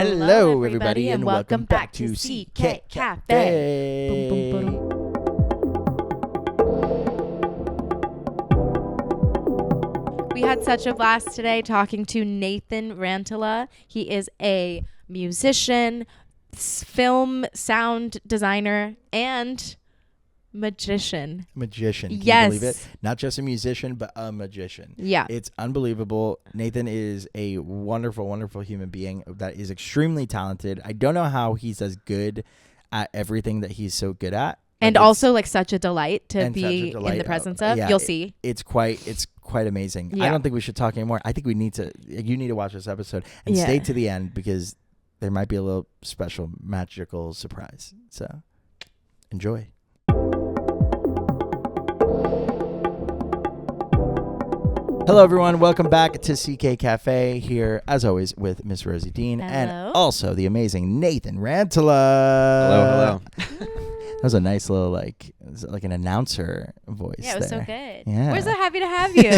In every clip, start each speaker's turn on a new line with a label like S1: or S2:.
S1: Hello, everybody, and welcome back to CK Café. Boom, boom, boom. We had such a blast today talking to Nathan Rantala. He is a musician, film sound designer, and magician.
S2: Can
S1: yes.
S2: you believe it? Not just a musician, but a magician.
S1: Yeah.
S2: It's unbelievable. Nathan is a wonderful, wonderful human being that is extremely talented. I don't know how he's as good at everything that he's so good at.
S1: And also like such a delight to be in the presence of.
S2: Yeah,
S1: You'll see.
S2: It's quite amazing. Yeah. I don't think we should talk anymore. I think you need to watch this episode and stay to the end because there might be a little special magical surprise. So enjoy. Hello, everyone. Welcome back to CK Café here, as always, with Miss Rosie Dean.
S1: Hello.
S2: And also the amazing Nathan Rantala.
S3: Hello.
S2: That was a nice little, like an announcer voice.
S1: Yeah, it was
S2: there.
S1: so good.
S2: Yeah.
S1: We're so happy to have you.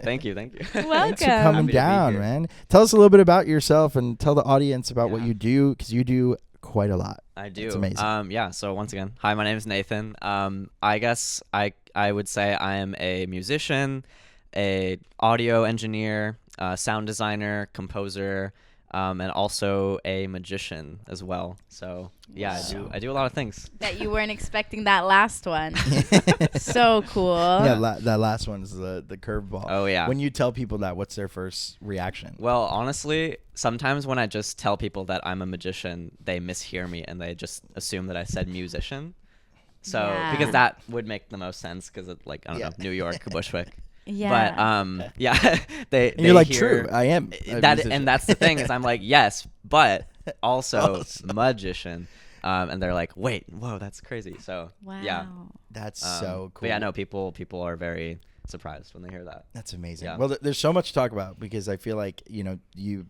S3: Thank you.
S1: Welcome.
S2: Thanks for coming down, man. Tell us a little bit about yourself and tell the audience about what you do, because you do quite a lot.
S3: I do.
S2: It's amazing.
S3: So once again, hi, my name is Nathan. I guess I would say I am a musician, a audio engineer, sound designer, composer, and also a magician as well. So yeah, I do a lot of things.
S1: That you weren't expecting that last one. So cool.
S2: Yeah, that last one is the curveball.
S3: Oh yeah.
S2: When you tell people that, what's their first reaction?
S3: Well, honestly, sometimes when I just tell people that I'm a magician, they mishear me and they just assume that I said musician. So because that would make the most sense because of I don't know, New York, Bushwick.
S1: Yeah.
S3: But they
S2: you're like,
S3: hear
S2: true, I am
S3: that, and that's the thing is I'm like, yes, but also magician, and they're like, wait, whoa, that's crazy. So yeah,
S2: that's so cool.
S3: But yeah, no, people are very surprised when they hear that.
S2: That's amazing.
S3: Yeah.
S2: Well, there's so much to talk about because I feel like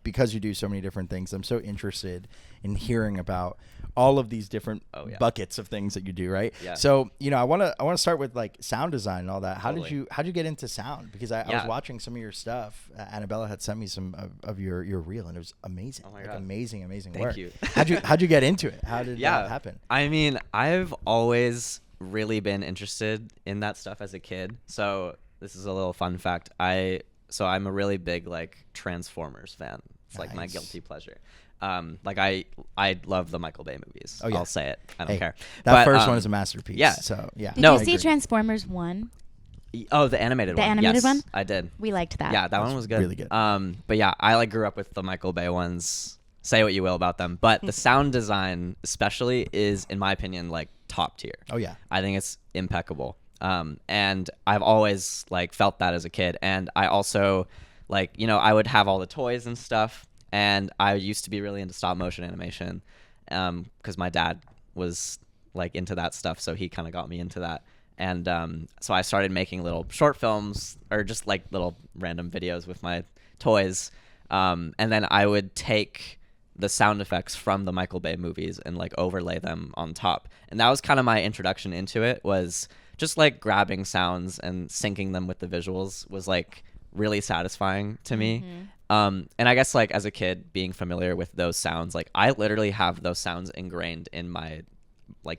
S2: because you do so many different things. I'm so interested in hearing about all of these different buckets of things that you do, right?
S3: Yeah.
S2: So I want to start with like sound design and all that. How
S3: Totally.
S2: did you get into sound? Because I was watching some of your stuff. Annabella had sent me some of your reel, and it was amazing.
S3: Oh my God.
S2: Amazing
S3: Thank
S2: work.
S3: you.
S2: How'd you get into it? How did that happen?
S3: I mean, I've always really been interested in that stuff as a kid. So this is a little fun fact. I'm a really big Transformers fan. It's like my guilty pleasure. I love the Michael Bay movies. Oh, yeah. I'll say it. I don't care.
S2: That first one is a masterpiece.
S3: Yeah.
S2: So yeah.
S1: Did you see Transformers 1?
S3: Oh, the animated one.
S1: The animated one?
S3: I did.
S1: We liked that.
S3: Yeah, that one was good.
S2: Really good.
S3: But yeah, I grew up with the Michael Bay ones. Say what you will about them, but the sound design especially is, in my opinion, top tier.
S2: Oh yeah.
S3: I think it's impeccable. And I've always felt that as a kid. And I also I would have all the toys and stuff. And I used to be really into stop motion animation, because my dad was into that stuff. So he kind of got me into that. And so I started making little short films or just little random videos with my toys. And then I would take the sound effects from the Michael Bay movies and overlay them on top. And that was kind of my introduction into it, was just grabbing sounds and syncing them with the visuals was really satisfying to me. And I guess as a kid being familiar with those sounds, I literally have those sounds ingrained in my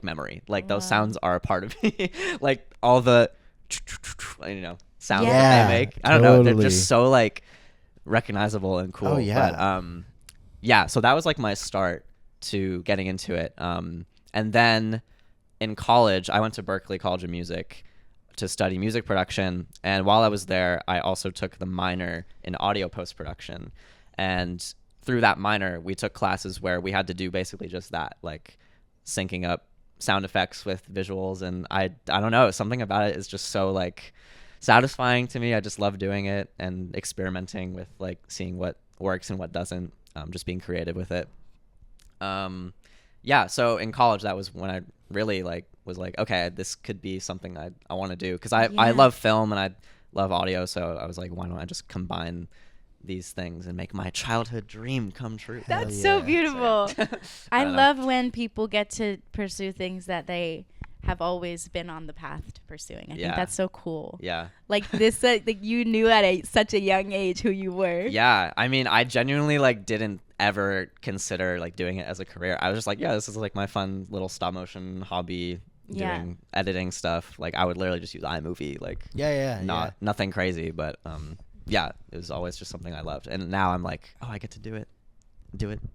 S3: memory. Those sounds are a part of me. All the sounds that they make. I don't know, they're just so recognizable and cool.
S2: Oh yeah.
S3: But so that was my start to getting into it. And then in college, I went to Berklee College of Music to study music production. And while I was there, I also took the minor in audio post-production. And through that minor, we took classes where we had to do basically just that, syncing up sound effects with visuals. And I don't know, something about it is just so satisfying to me. I just love doing it and experimenting with seeing what works and what doesn't, just being creative with it. So in college, that was when I really was okay, this could be something I want to do, because I love film and I love audio. So I was why don't I just combine these things and make my childhood dream come true?
S1: That's so beautiful. I love when people get to pursue things that they have always been on the path to pursuing. I think that's so cool.
S3: Yeah.
S1: This, you knew at such a young age who you were.
S3: Yeah. I mean, I genuinely didn't ever consider like doing it as a career. I was just like, yeah, this is like my fun little stop motion hobby, doing editing stuff. Like I would literally just use iMovie, like nothing crazy, but yeah, it was always just something I loved. And now I'm like, oh, I get to do it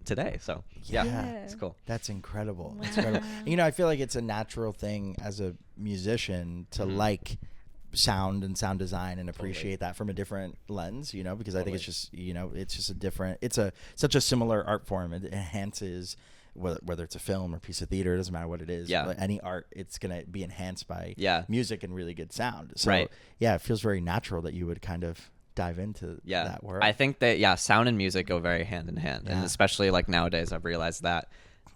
S3: today. So yeah, it's cool.
S2: That's incredible. Wow. That's incredible. You know, I feel like it's a natural thing as a musician to like sound and sound design and appreciate that from a different lens, you know, because I think it's just, you know, it's just a different, it's such a similar art form. It enhances whether it's a film or piece of theater, it doesn't matter what it is. But any art, it's going to be enhanced by music and really good sound. So yeah, it feels very natural that you would kind of dive into that world.
S3: I think that sound and music go very hand in hand, and especially like nowadays I've realized that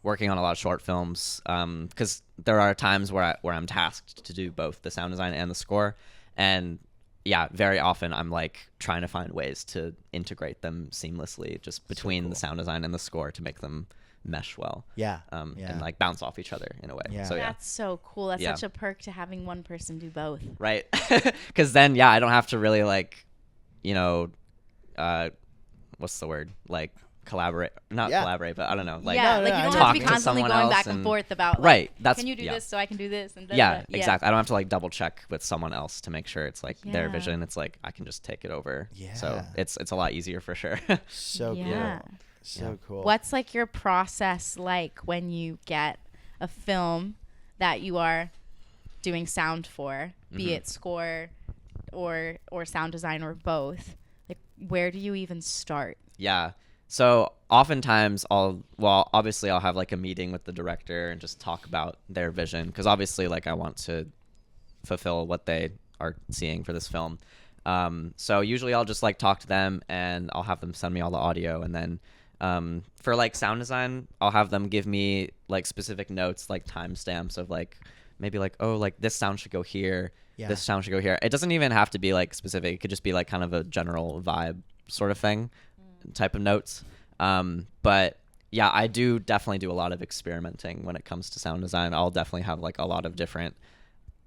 S3: working on a lot of short films, because there are times where I'm tasked to do both the sound design and the score, and very often I'm like trying to find ways to integrate them seamlessly just between the sound design and the score to make them mesh well and like bounce off each other in a way. So
S1: that's so cool. That's such a perk to having one person do both,
S3: right? Because then I don't have to really like, you know, what's the word, like collaborate but I don't know, like
S1: you don't have to be constantly going back and forth about like, that's can you do this so I can do this, and
S3: exactly. I don't have to like double check with someone else to make sure it's like their vision. It's like I can just take it over. So it's a lot easier for sure.
S2: So cool. So cool.
S1: What's like your process like when you get a film that you are doing sound for, be it score or sound design or both? Like where do you even start?
S3: So oftentimes I'll have like a meeting with the director and just talk about their vision, because obviously like I want to fulfill what they are seeing for this film. So usually I'll just like talk to them and I'll have them send me all the audio, and then for like sound design I'll have them give me like specific notes, like timestamps of like maybe like, oh, like this sound should go here, this sound should go here. It doesn't even have to be like specific. It could just be like kind of a general vibe sort of thing, type of notes. But yeah, I definitely do a lot of experimenting when it comes to sound design. I'll definitely have like a lot of different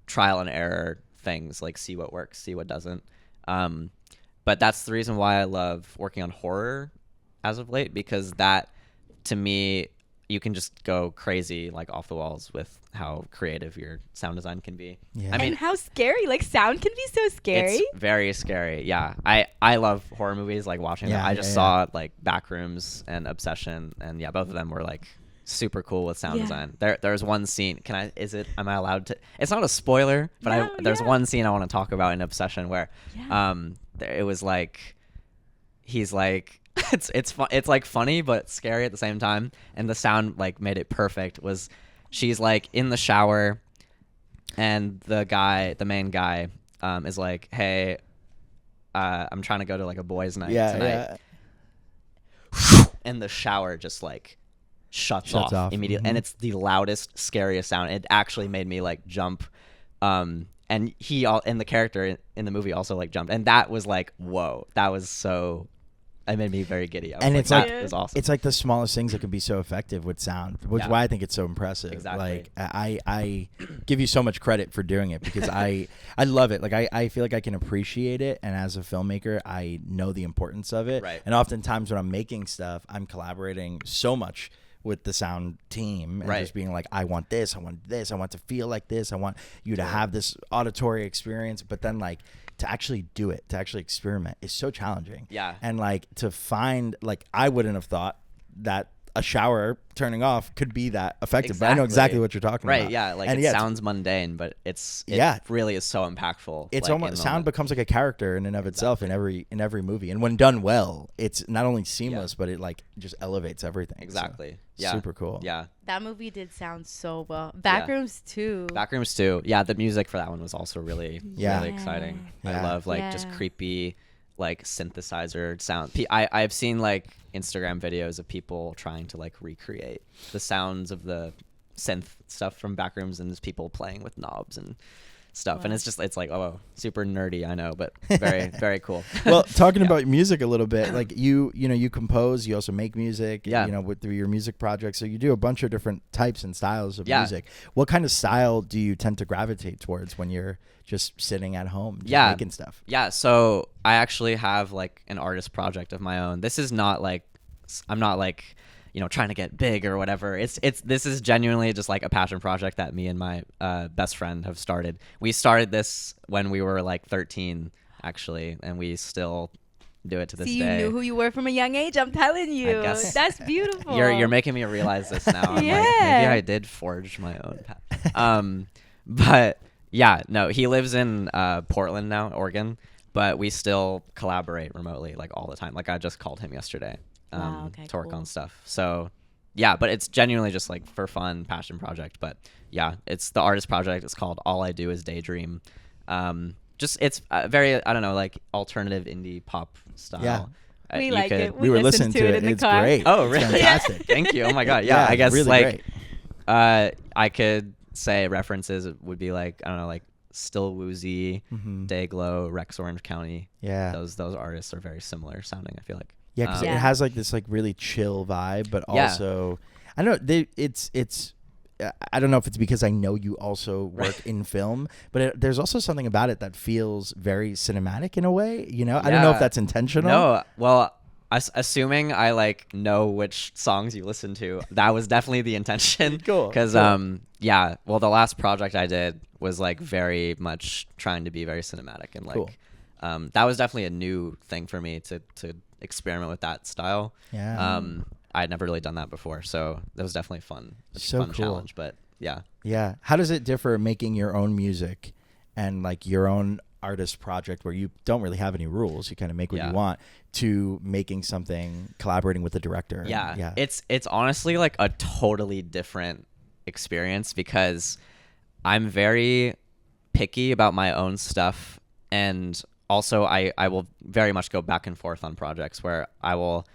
S3: trial and error things, like see what works, see what doesn't. But that's the reason why I love working on horror as of late, because that, to me, you can just go crazy, like off the walls with how creative your sound design can be.
S1: I mean, how scary, like sound can be so scary.
S3: It's very scary. I love horror movies, like watching them. I just saw like Backrooms and Obsession, and both of them were like super cool with sound design. There's one scene, am I allowed to, it's not a spoiler, but there's one scene I want to talk about in Obsession where it was like, he's like, it's like funny but scary at the same time, and the sound like made it perfect. Was she's like in the shower, and the main guy is like, hey, I'm trying to go to like a boys' night tonight, and the shower just like shuts off immediately, and it's the loudest, scariest sound. It actually made me like jump, and the character in the movie also like jumped, and that was like, whoa, that was so. It made me very giddy.
S2: And it's like,
S3: it was awesome.
S2: It's like the smallest things that can be so effective with sound, which is why I think it's so impressive.
S3: Exactly.
S2: Like I give you so much credit for doing it, because I love it. Like I feel like I can appreciate it, and as a filmmaker, I know the importance of it.
S3: Right.
S2: And oftentimes when I'm making stuff, I'm collaborating so much with the sound team and just being like, I want this, I want this, I want to feel like this, I want you to have this auditory experience, but then like to actually do it, to actually experiment is so challenging. And like to find, like I wouldn't have thought that a shower turning off could be that effective, but I know exactly what you're talking about.
S3: Like it sounds mundane, but it really is so impactful.
S2: It's like, almost sound becomes like a character in and of itself in every movie, and when done well, it's not only seamless, but it like just elevates everything.
S3: Exactly.
S2: So, super cool.
S1: That movie did sound so well. Backrooms too.
S3: The music for that one was also really exciting. I love like just creepy like synthesizer sound. I've seen like Instagram videos of people trying to like recreate the sounds of the synth stuff from Backrooms, and there's people playing with knobs and stuff. And it's like, oh, super nerdy, I know, but very very cool.
S2: Well, talking about music a little bit, like you compose, you also make music, through your music projects, so you do a bunch of different types and styles of music. What kind of style do you tend to gravitate towards when you're just sitting at home making stuff?
S3: So I actually have like an artist project of my own. This is not like I'm not like, trying to get big or whatever. This is genuinely just like a passion project that me and my best friend have started. We started this when we were like 13 actually, and we still do it to this
S1: See,
S3: day.
S1: you knew who you were from a young age. I'm telling you.
S3: I guess
S1: That's beautiful.
S3: You're making me realize this now. I'm like, maybe
S1: Yeah.
S3: I did forge my own path. But yeah, no, he lives in Portland now, Oregon, but we still collaborate remotely like all the time. Like I just called him yesterday to work on stuff. So yeah, but it's genuinely just like for fun, passion project. But yeah, it's the artist project. It's called All I Do Is Daydream. Just it's very, I don't know, like alternative indie pop style.
S2: Yeah.
S1: We like it.
S2: We were listening to it.
S1: in the
S2: It's
S1: car.
S2: great.
S3: Oh, really?
S2: It's fantastic.
S3: Thank you. Oh my God. Yeah, I guess
S2: really
S3: like
S2: great.
S3: I could say references would be like, I don't know, like Still Woozy, Dayglow, Rex Orange County.
S2: Yeah.
S3: Those artists are very similar sounding, I feel like.
S2: Yeah, because it has like this like really chill vibe, but also I don't know. It's I don't know if it's because I know you also work in film, but there's also something about it that feels very cinematic in a way. I don't know if that's intentional.
S3: No, well, assuming I like know which songs you listen to, that was definitely the intention.
S2: Cool.
S3: Because well, the last project I did was like very much trying to be very cinematic and like that was definitely a new thing for me to experiment with that style.
S2: Yeah.
S3: I had never really done that before, so that was definitely fun. It's
S2: So
S3: a fun
S2: cool.
S3: challenge, but yeah.
S2: Yeah. How does it differ making your own music and like your own artist project where you don't really have any rules, you kind of make what you want, to making something collaborating with the director?
S3: Yeah. It's honestly like a totally different experience because I'm very picky about my own stuff, and also I will very much go back and forth on projects where I will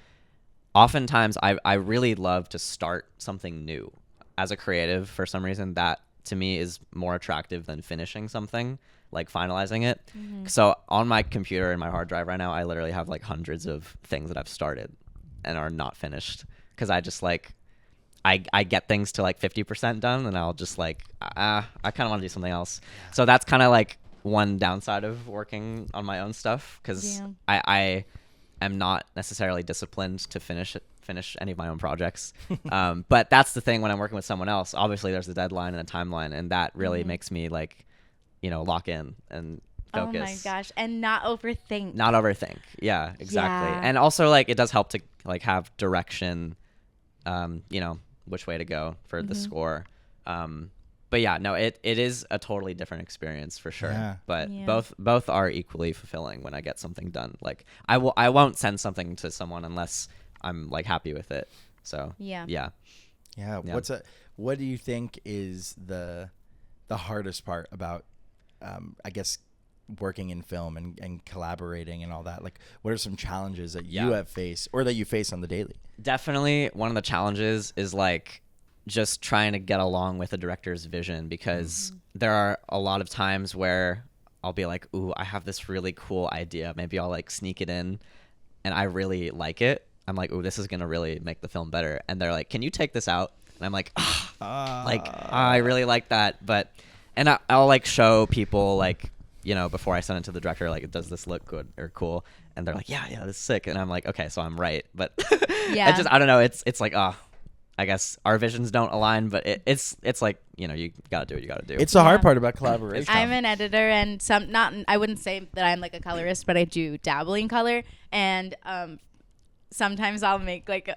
S3: oftentimes I really love to start something new as a creative. For some reason, that to me is more attractive than finishing something, like finalizing it. So on my computer and my hard drive right now, I literally have like hundreds of things that I've started and are not finished because I just like I get things to like 50% done and I'll just like I kind of want to do something else. So that's kind of like one downside of working on my own stuff because I am not necessarily disciplined to finish any of my own projects. But that's the thing when I'm working with someone else. Obviously, there's a deadline and a timeline, and that really makes me like, lock in and focus.
S1: Oh my gosh, and not overthink.
S3: Not overthink. Yeah, exactly.
S1: Yeah.
S3: And also, like, it does help to like have direction. Which way to go for the score. But yeah, no, it is a totally different experience for sure.
S2: Yeah.
S3: But both are equally fulfilling when I get something done. Like I won't send something to someone unless I'm like happy with it. So yeah.
S2: What do you think is the hardest part about I guess working in film and collaborating and all that? Like what are some challenges that you have faced or that you face on the daily?
S3: Definitely one of the challenges is like just trying to get along with the director's vision, because there are a lot of times where I'll be like, ooh, I have this really cool idea. Maybe I'll like sneak it in and I really like it. I'm like, ooh, this is going to really make the film better. And they're like, can you take this out? And I'm like, I really like that. And I'll like show people like, before I send it to the director, like, does this look good or cool? And they're like, yeah, this is sick. And I'm like, okay, so I'm right. But I don't know. It's like, I guess our visions don't align, but it's like, you gotta do what you gotta do.
S2: It's the hard part about collaboration.
S1: I'm an editor, and I wouldn't say that I'm like a colorist, but I do dabble in color, and sometimes I'll make like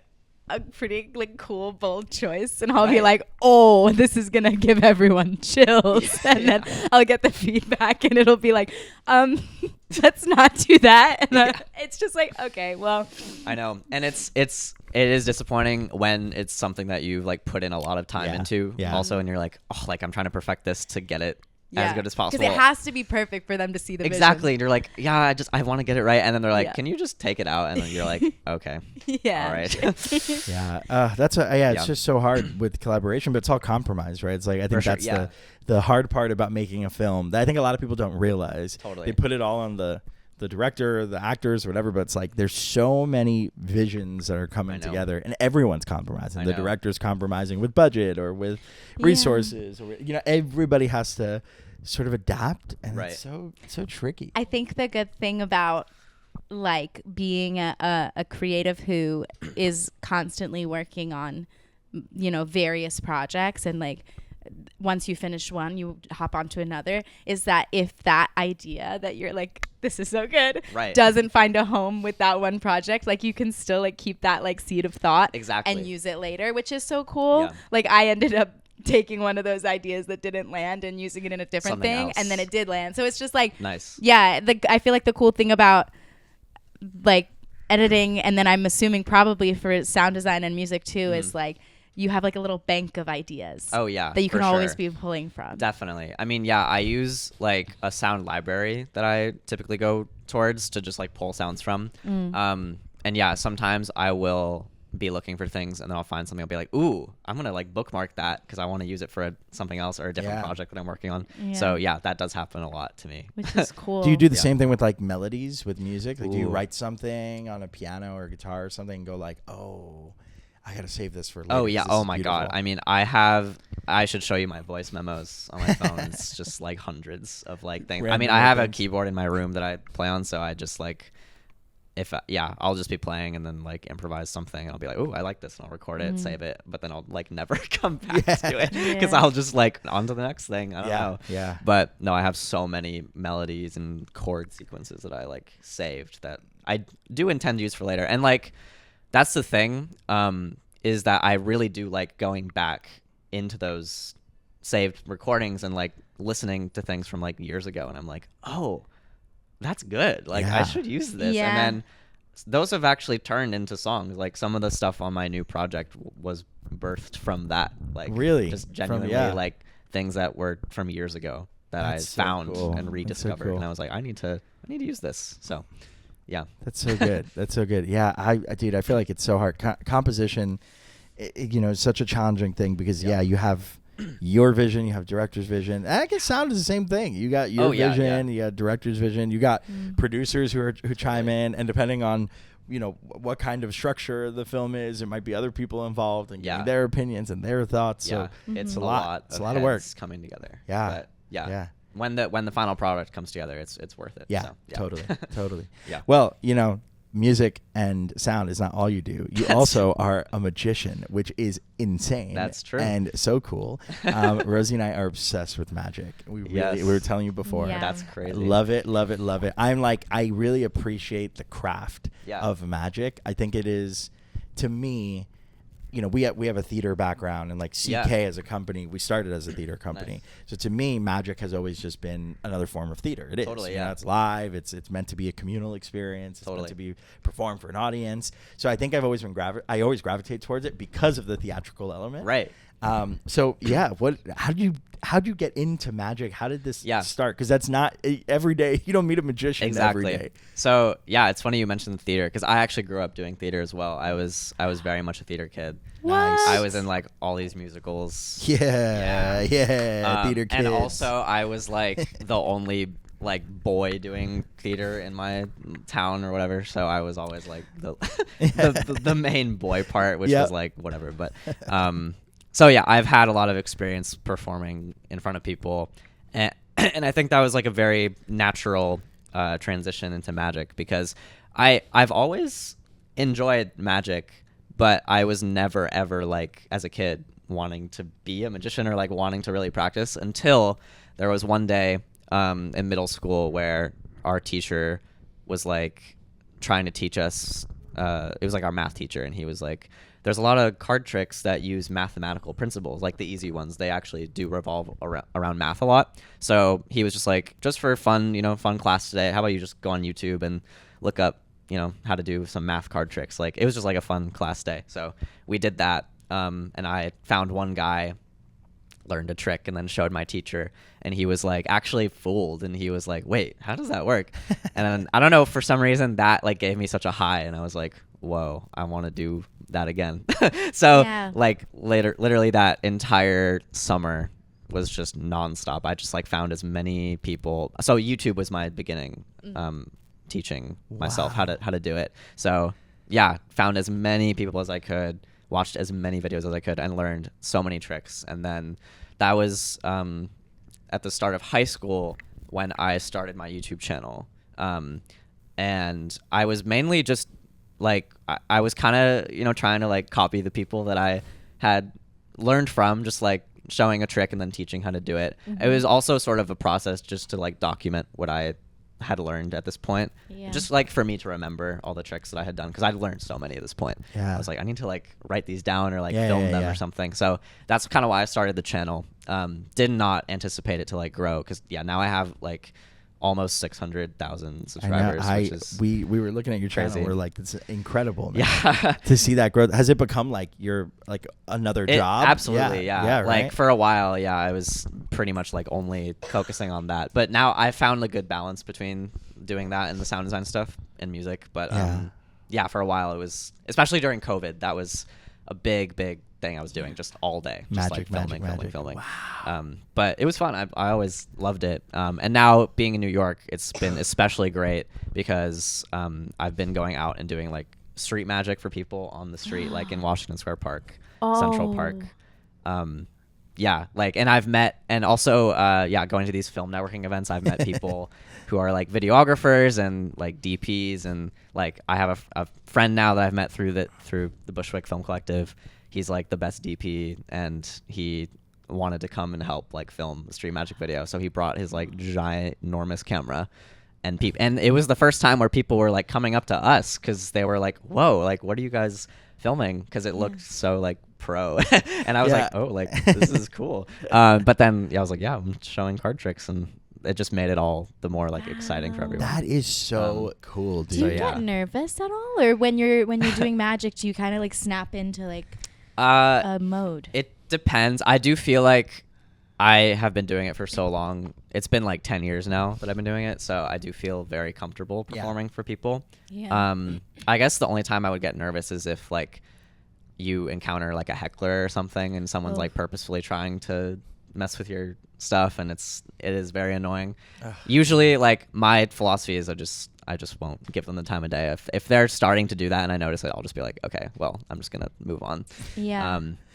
S1: a pretty like cool bold choice, and I'll be like, oh, this is gonna give everyone chills. And then I'll get the feedback and it'll be like, let's not do that. And it's just like, okay, well,
S3: I know. And it is disappointing when it's something that you've like put in a lot of time into also, and you're like, oh, like I'm trying to perfect this to get it as good as possible,
S1: because it has to be perfect for them to see the
S3: exactly
S1: vision.
S3: And you're like, I want to get it right, and then they're like, can you just take it out? And then you're like, okay, all right.
S2: It's just so hard with collaboration, but it's all compromise, right? It's like I think that's the hard part about making a film that I think a lot of people don't realize.
S3: Totally.
S2: They put it all on the director, the actors, or whatever, but it's like there's so many visions that are coming together, and everyone's compromising. The director's compromising with budget or with resources, or everybody has to sort of adapt, and it's so tricky.
S1: I think the good thing about like being a creative who is constantly working on, various projects, and like once you finish one, you hop onto another, is that if that idea that you're like, this is so good, doesn't find a home with that one project, like you can still like keep that like seed of thought and use it later, which is so cool. Yeah. Like I ended up taking one of those ideas that didn't land and using it in a different thing, and then it did land. So it's just like
S3: nice.
S1: Yeah, I feel like the cool thing about like editing, and then I'm assuming probably for sound design and music too, is like you have like a little bank of ideas.
S3: Oh yeah,
S1: that you can always be pulling from.
S3: Definitely. I mean, yeah, I use like a sound library that I typically go towards to just like pull sounds from. And yeah, sometimes I will be looking for things, and then I'll find something. I'll be like, ooh, I'm gonna like bookmark that because I want to use it for something else or a different project that I'm working on. So yeah, that does happen a lot to me,
S1: which is cool.
S2: Do you do the same thing with like melodies with music? Like, do you write something on a piano or guitar or something and go like, oh, I gotta save this for later?
S3: Oh yeah. Oh my god. I mean, I should show you my voice memos on my phone. It's just like hundreds of like things. I mean, I have a keyboard in my room that I play on, so I just like, I'll just be playing and then like improvise something, and I'll be like, oh, I like this, and I'll record it, save it, but then I'll like never come back to it because I'll just like on to the next thing. I don't know.
S2: Yeah.
S3: But no, I have so many melodies and chord sequences that I like saved that I do intend to use for later. And like, that's the thing, is that I really do like going back into those saved recordings and like listening to things from like years ago, and I'm like, oh, that's good. Like I should use this. Yeah. And then those have actually turned into songs. Like some of the stuff on my new project was birthed from that. Like
S2: really,
S3: just genuinely like things that were from years ago that that's I found and rediscovered. And I was like, I need to use this. So yeah,
S2: that's so good. That's so good. Yeah, dude, I feel like it's so hard. Composition, is such a challenging thing because you have your vision, you have director's vision. And I guess sound is the same thing. You got your vision, you got director's vision, you got producers who chime in, and depending on what kind of structure the film is, there might be other people involved and giving their opinions and their thoughts. So
S3: it's a lot. It's a lot of work coming together.
S2: Yeah,
S3: but when the final product comes together, it's worth it.
S2: Yeah, so, totally. Yeah. Well, music and sound is not all you do. You also are a magician, which is insane.
S3: That's true.
S2: And so cool. Rosie and I are obsessed with magic. We were telling you before.
S3: Yeah. That's crazy.
S2: Love it. I really appreciate the craft of magic. I think it is, to me, we have a theater background, and like CK as a company, we started as a theater company. Nice. So to me, magic has always just been another form of theater. It is.
S3: Totally,
S2: it's live. It's meant to be a communal experience. It's meant to be performed for an audience. So I think I've always been I always gravitate towards it because of the theatrical element.
S3: Right.
S2: So yeah, how do you get into magic? How did this start? Because that's not every day. You don't meet a magician every day.
S3: So yeah, it's funny you mentioned the theater because I actually grew up doing theater as well. I was very much a theater kid.
S1: Nice.
S3: I was in like all these musicals.
S2: Yeah. Theater kids.
S3: And also I was like the only like boy doing theater in my town or whatever, so I was always like the main boy part, which was like whatever. But so yeah, I've had a lot of experience performing in front of people, and I think that was like a very natural transition into magic because I've always enjoyed magic, but I was never ever like as a kid wanting to be a magician or like wanting to really practice until there was one day in middle school where our teacher was like trying to teach us. It was like our math teacher, and he was like, there's a lot of card tricks that use mathematical principles, like the easy ones. They actually do revolve around math a lot. So he was just like, just for fun, fun class today, how about you just go on YouTube and look up, how to do some math card tricks. Like, it was just like a fun class day. So we did that. And I found one guy, learned a trick, and then showed my teacher, and he was like actually fooled, and he was like, wait, how does that work? And then I don't know, for some reason that like gave me such a high, and I was like, whoa, I want to do that again. So like literally that entire summer was just nonstop. I just like found as many people. So YouTube was my beginning, teaching myself how to do it. So yeah, found as many people as I could, watched as many videos as I could, and learned so many tricks. And then that was at the start of high school when I started my YouTube channel. and I was mainly just like I was kind of trying to like copy the people that I had learned from, just like showing a trick and then teaching how to do it. It was also sort of a process just to like document what I had learned at this point, just like for me to remember all the tricks that I had done, because I'd learned so many at this point. I was like, I need to like write these down or like film them or something. So that's kind of why I started the channel. Did not anticipate it to like grow, because now I have like almost 600,000 subscribers. Which is
S2: we were looking at your channel.
S3: crazy.
S2: We're like, it's incredible, man.
S3: Yeah.
S2: To see that growth. Has it become like your like another job?
S3: Absolutely, yeah.
S2: Right?
S3: Like for a while, I was pretty much like only focusing on that. But now I found a good balance between doing that and the sound design stuff and music. But for a while it was, especially during COVID, that was a big thing I was doing just all day, just like filming. Wow. But it was fun. I always loved it. And now being in New York, it's been especially great because I've been going out and doing like street magic for people on the street, like in Washington Square Park, Central Park. And I've met, and also going to these film networking events, I've met people who are like videographers and like DPs, and like I have a friend now that I've met through the Bushwick Film Collective. He's like the best DP, and he wanted to come and help like film a street magic video, so he brought his like giant enormous camera, and it was the first time where people were like coming up to us because they were like, whoa, like what are you guys filming, because it looked so like pro. And I was like, oh, like this is cool. But then I was like, I'm showing card tricks, and it just made it all the more like exciting for everyone.
S2: That is so cool, dude.
S1: Do you get nervous at all, or when you're doing magic, do you kind of like snap into like a mode?
S3: It depends. I do feel like I have been doing it for so long. It's been like 10 years now that I've been doing it, so I do feel very comfortable performing for people. I guess the only time I would get nervous is if like you encounter like a heckler or something, and someone's like purposefully trying to mess with your stuff, and it is very annoying. Usually like my philosophy is I just won't give them the time of day. If they're starting to do that and I notice it, I'll just be like, okay, well, I'm just gonna move on.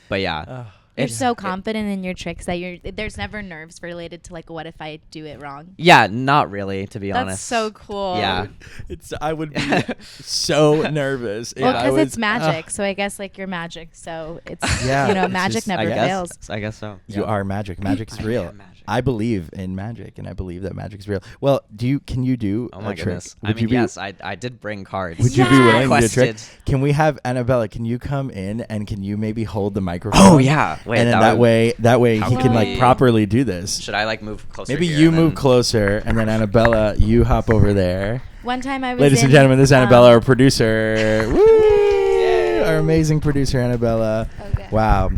S3: But
S1: you're so confident in your tricks that there's never nerves related to like, what if I do it wrong?
S3: Not really, to be honest.
S1: That's so cool.
S2: I would be so nervous.
S1: Well, because it's magic, so I guess like you're magic, so it's magic never fails.
S3: I guess so.
S2: You are magic. Magic's real. I believe in magic, and I believe that magic's real. Well, can you do
S3: oh my
S2: a trick?
S3: Goodness. I mean, yes, I did bring cards.
S2: Would you be willing to do a trick? Can we have Annabella, can you come in and can you maybe hold the microphone?
S3: Oh yeah. Wait,
S2: and then that way he can like properly do this.
S3: Should I like move closer?
S2: Maybe you move closer, and then Annabella, you hop over there.
S1: One time I was
S2: Ladies and gentlemen, this is Annabella, our producer. Woo! Our amazing producer, Annabella.
S1: Okay.
S2: Wow.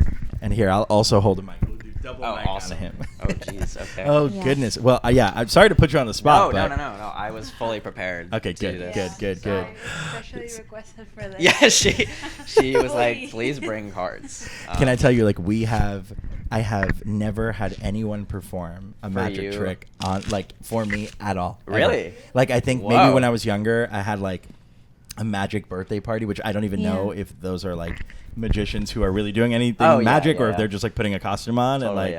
S2: And here, I'll also hold the mic. Double mic
S3: awesome.
S2: on him.
S3: Oh jeez. Okay.
S2: Oh goodness. Well, I'm sorry to put you on the spot.
S3: No. I was fully prepared.
S2: Okay, good.
S4: Especially requested for this.
S3: Yeah, she was like, please bring cards.
S2: Can I tell you, like I have never had anyone perform a magic trick on for me at all.
S3: Really?
S2: Ever. Like I think maybe when I was younger, I had like a magic birthday party, which I don't even know if those are like magicians who are really doing anything magic, or if they're just like putting a costume on and like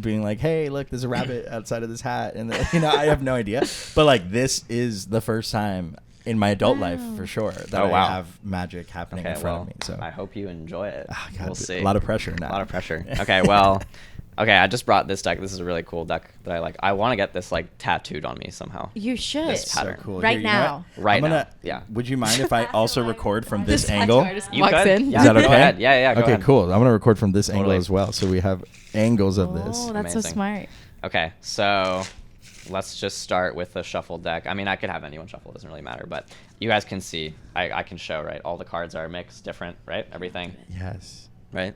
S2: being like, hey, look, there's a rabbit outside of this hat, and I have no idea. But like this is the first time in my adult life for sure that I have magic happening in front of me. So
S3: I hope you enjoy it.
S2: God,
S3: we'll see.
S2: A lot of pressure now.
S3: A lot of pressure. Okay, well. Okay, I just brought this deck. This is a really cool deck that I like. I want to get this like tattooed on me somehow.
S1: You should.
S3: This pattern.
S2: So cool.
S1: Right now.
S3: Right now. Yeah.
S2: Would you mind if I also record from this angle?
S3: You could.
S1: In.
S3: Yeah,
S2: is that okay?
S3: Go ahead. Yeah. Go
S2: okay,
S3: ahead.
S2: cool. I'm gonna record from this angle as well, so we have angles of this.
S1: Oh, that's so smart.
S3: Okay, so let's just start with the shuffle deck. I mean, I could have anyone shuffle. It doesn't really matter, but you guys can see. I can show, right? All the cards are mixed, different, right? Everything.
S2: Yes.
S3: Right?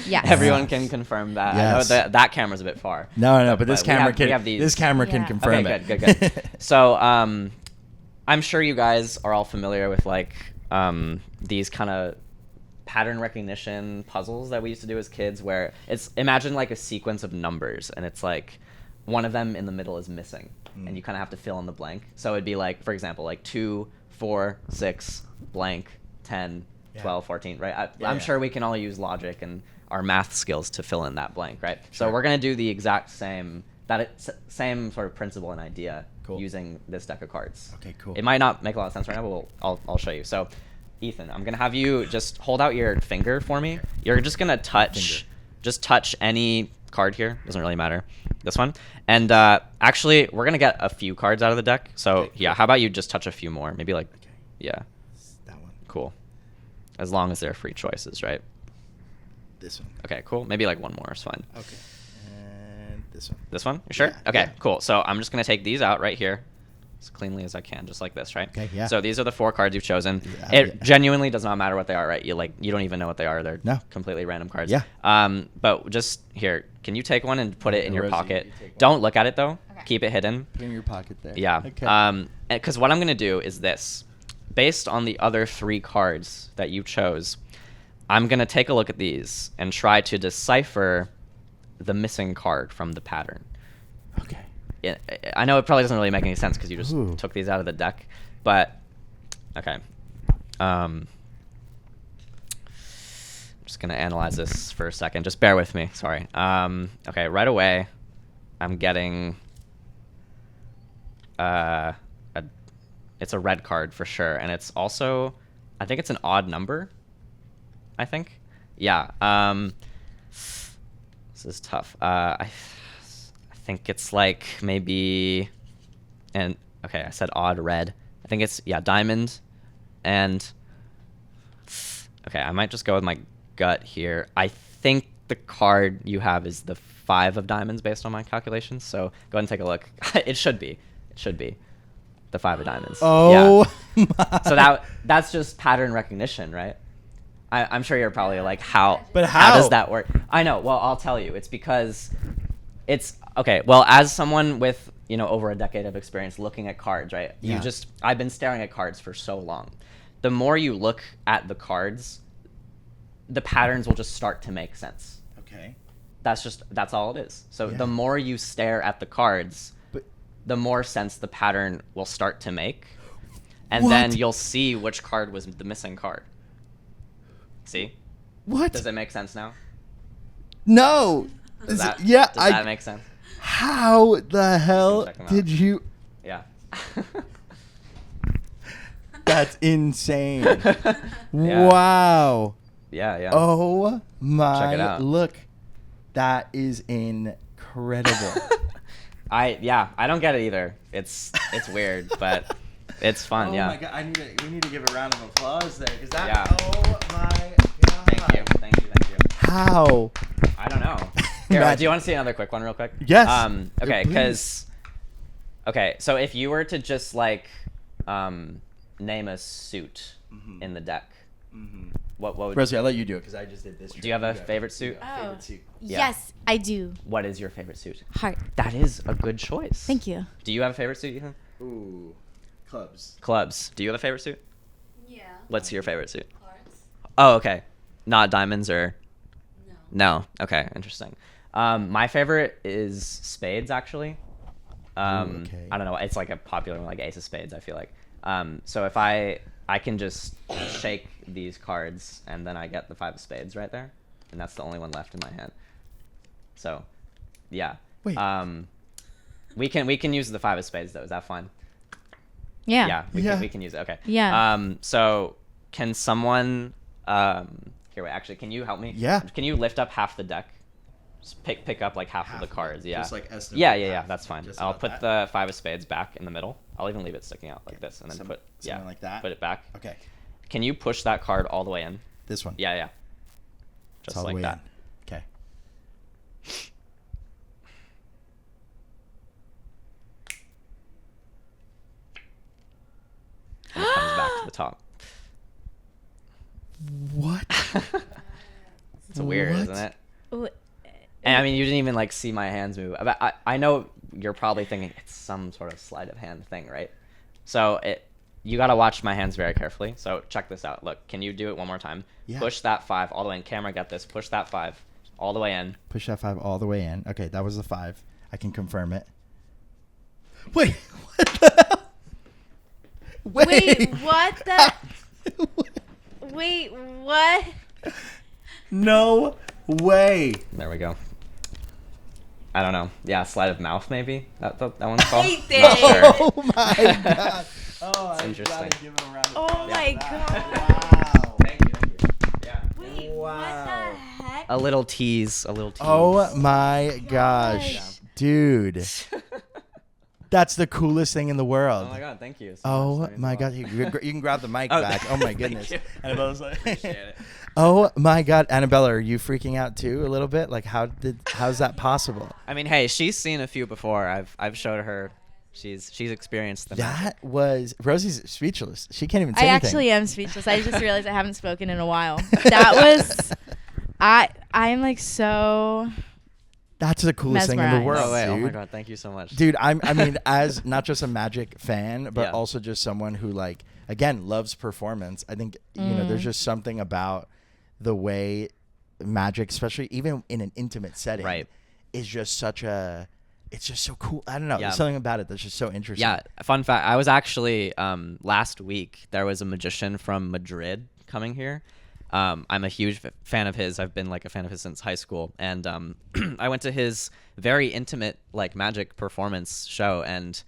S1: Yes.
S3: Everyone can confirm that.
S2: Yes.
S3: I know that camera's a bit far.
S2: No, but this camera can.
S3: these.
S2: This camera can confirm
S3: okay,
S2: it.
S3: Good. So, I'm sure you guys are all familiar with like these kind of pattern recognition puzzles that we used to do as kids, where it's imagine like a sequence of numbers, and it's like one of them in the middle is missing, and you kind of have to fill in the blank. So it'd be like, for example, like 2, 4, 6, blank, 10. 12, 14, right? I'm sure we can all use logic and our math skills to fill in that blank, right? Sure. So we're going to do the exact same sort of principle and idea
S2: Cool.
S3: using this deck of cards.
S2: Okay, cool.
S3: It might not make a lot of sense right now, but I'll show you. So, Ethan, I'm gonna have you just hold out your finger for me. You're just gonna touch any card here. Doesn't really matter. This one. And actually, we're gonna get a few cards out of the deck. So
S2: Okay,
S3: yeah,
S2: cool.
S3: how about you just touch a few more? Maybe like,
S2: Okay.
S3: yeah,
S2: That one.
S3: cool. As long as they're free choices, right?
S2: This one.
S3: Okay, cool. Maybe like one more is fine.
S2: Okay. And this one.
S3: This one? You sure?
S2: Yeah,
S3: Okay,
S2: yeah.
S3: cool. So I'm just gonna take these out right here as cleanly as I can, just like this, right?
S2: Okay, yeah.
S3: So these are the 4 cards you've chosen.
S2: Yeah,
S3: It
S2: yeah.
S3: genuinely does not matter what they are, right? You don't even know what they are. They're
S2: No.
S3: completely random cards.
S2: Yeah.
S3: But just here, can you take one and put it in your
S2: Rosie,
S3: pocket?
S2: you take one.
S3: Don't look at it though.
S4: Okay.
S3: Keep it hidden.
S2: Put it in your pocket there.
S3: Yeah.
S2: Okay.
S3: Because what I'm gonna do is this. Based on the other 3 cards that you chose, I'm gonna take a look at these and try to decipher the missing card from the pattern.
S2: Okay.
S3: I know it probably doesn't really make any sense because you just
S2: Ooh.
S3: took these out of the deck, but okay. I'm just gonna analyze this for a second. Just bear with me. Sorry. Okay, right away, I'm getting it's a red card for sure, and it's also, I think it's an odd number. I think, yeah. This is tough. I think it's like maybe, and okay, I said odd red. I think it's, yeah, diamond, and okay, I might just go with my gut here. I think the card you have is the 5 of diamonds based on my calculations. So go ahead and take a look. It should be the 5 of diamonds.
S2: Oh,
S3: Yeah.
S2: my.
S3: So that's just pattern recognition, right? I'm sure you're probably like, how?
S2: But
S3: How
S2: how?
S3: does that work? I know. Well, I'll tell you. It's because it's okay. Well, as someone with over a decade of experience looking at cards, right?
S2: Yeah.
S3: I've been staring at cards for so long. The more you look at the cards, the patterns will just start to make sense.
S2: Okay.
S3: That's all it is. So
S2: Yeah.
S3: the more you stare at the cards,
S2: But
S3: the more sense the pattern will start to make, and
S2: What?
S3: then you'll see which card was the missing card. See?
S2: what?
S3: Does it make sense now?
S2: No.
S3: Does that,
S2: yeah.
S3: does that make sense?
S2: How the hell
S3: Check 'em out.
S2: did you?
S3: Yeah.
S2: That's insane.
S3: Yeah.
S2: Wow.
S3: Yeah.
S2: Oh my!
S3: Check it out.
S2: Look, that is incredible.
S3: I don't get it either. It's weird, but it's fun.
S2: Oh
S3: yeah.
S2: my god! We need to give a round of applause there because that.
S3: Yeah.
S2: Oh my god!
S3: Thank you.
S2: How?
S3: I don't know. Here,
S2: Imagine-
S3: do you want to see another quick one real quick?
S2: Yes.
S3: Okay,
S2: Please.
S3: because so if you were to just like name a suit
S2: Mhm.
S3: in the deck,
S2: Mm-hmm.
S3: what would
S2: Rosie, I'll let you do it because I just did this.
S3: Do you have a favorite suit?
S1: Oh.
S3: Yeah.
S4: Yes, I do.
S3: what is your favorite suit?
S4: Heart.
S3: That is a good choice.
S4: Thank you.
S3: Do you have a favorite suit, Ethan?
S2: Ooh, clubs.
S3: Clubs. Do you have a favorite suit?
S4: Yeah.
S3: What's your favorite suit?
S4: Hearts.
S3: Oh, okay. Not diamonds or
S4: No.
S3: no. Okay, interesting. My favorite is spades, actually.
S2: okay.
S3: I don't know. It's like a popular one, like ace of spades, I feel like. So if I can just shake these cards and then I get the 5 of spades right there, and that's the only one left in my hand. So, yeah.
S2: Wait.
S3: We can use the 5 of spades though. Is that fine?
S1: Yeah.
S3: Yeah.
S2: Yeah.
S3: We can use it. Okay.
S1: Yeah.
S3: So can someone here, wait, actually, can you help me?
S2: Yeah.
S3: Can you lift up half the deck? Just pick up like half of the
S2: it.
S3: cards. Yeah.
S2: Just like estimate
S3: Yeah.
S2: half.
S3: That's fine.
S2: Just
S3: I'll
S2: about
S3: put
S2: that.
S3: the 5 of spades back in the middle. I'll even leave it sticking out like this, and then put
S2: something like that?
S3: Put it back.
S2: Okay.
S3: Can you push that card all the way in?
S2: This one.
S3: Yeah.
S2: It's
S3: Just
S2: all the
S3: like
S2: way
S3: that.
S2: in. Okay.
S3: And it comes back to the top.
S2: What?
S3: It's weird,
S2: What?
S3: isn't it?
S1: Ooh,
S3: And I mean, you didn't even like see my hands move. I know you're probably thinking it's some sort of sleight of hand thing, right? So you got to watch my hands very carefully. So check this out. Look, can you do it one more time?
S2: Yeah.
S3: Push that 5 all the way in. Camera, get this. Push that 5 all the way in.
S2: Push that 5 all the way in. Okay, that was the 5. I can confirm it. Wait, what the hell?
S1: Wait, what the? Wait, what?
S2: No way.
S3: There we go. I don't know. Yeah, sleight of mouth maybe. That one's called.
S1: Nathan!
S3: Not sure.
S2: Oh my god. Oh,
S3: It's
S2: I
S3: interesting.
S2: gotta give him a round of
S1: Oh
S2: applause
S1: my
S2: for
S1: god.
S2: that. Wow.
S3: Thank you. Yeah.
S1: Wait,
S2: Wow.
S1: what the heck?
S3: A little tease.
S2: Oh my gosh, dude. That's the coolest thing in the world.
S3: Oh my god, thank you. So
S2: Oh
S3: much. That means
S2: my
S3: a lot.
S2: god, you can grab the mic
S3: Oh,
S2: back. Oh my
S3: thank
S2: goodness.
S3: you.
S2: Annabella's like,
S3: Appreciate it.
S2: oh my god, Annabella, are you freaking out too a little bit? Like how's that possible?
S3: I mean, hey, she's seen a few before. I've showed her. She's experienced them.
S2: That was Rosie's speechless. She can't even say
S1: I
S2: anything.
S1: actually am speechless. I just realized I haven't spoken in a while. That was I'm like so
S2: That's the coolest thing in the
S1: mesmerized.
S2: world,
S3: No way.
S2: dude.
S3: Oh my god, thank you so much.
S2: Dude, I mean, as not just a Magic fan, but
S3: Yeah.
S2: also just someone who, like, again, loves performance. I think, you know, there's just something about the way Magic, especially even in an intimate setting,
S3: Right.
S2: is just such a, it's just so cool. I don't know.
S3: Yeah.
S2: There's something about it that's just so interesting.
S3: Yeah, fun fact. I was actually last week. There was a magician from Madrid coming here. I'm a huge fan of his. I've been like a fan of his since high school, and I went to his very intimate like magic performance show, and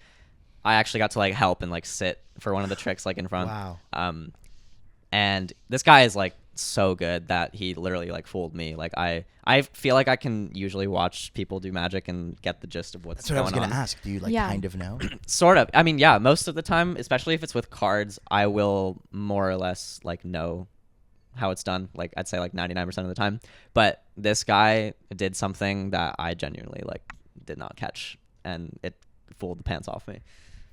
S3: I actually got to like help and like sit for one of the tricks like in front.
S2: Wow.
S3: And this guy is like so good that he literally like fooled me. Like I feel like I can usually watch people do magic and get the gist of what's
S2: That's what I was
S3: going
S2: going to
S3: on.
S2: ask. Do you, like,
S1: Yeah.
S2: kind of know?
S3: Sort of. I mean, yeah, most of the time, especially if it's with cards, I will more or less like know how it's done. Like I'd say like 99% of the time. But this guy did something that I genuinely like did not catch, and it fooled the pants off me.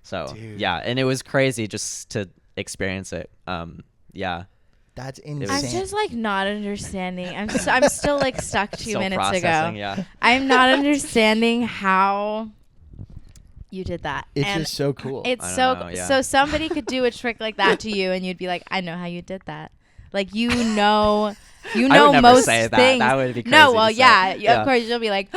S3: So
S2: Dude.
S3: yeah, and it was crazy just to experience it. Yeah.
S2: That's
S3: was-
S1: I'm
S2: insane.
S1: just like not understanding. I'm still like stuck 2
S3: Still
S1: minutes ago.
S3: processing, yeah.
S1: I'm not understanding how you did that.
S2: It's
S1: and
S2: just so cool.
S1: it's
S3: I
S1: so
S3: don't know, yeah.
S1: so somebody could do a trick like that to you and you'd be like, I know how you did that. Like you know
S3: I would never
S1: most
S3: say that.
S1: things.
S3: That would be crazy
S1: No,
S3: to
S1: well
S3: say.
S1: yeah,
S3: Yeah.
S1: of course you'll be like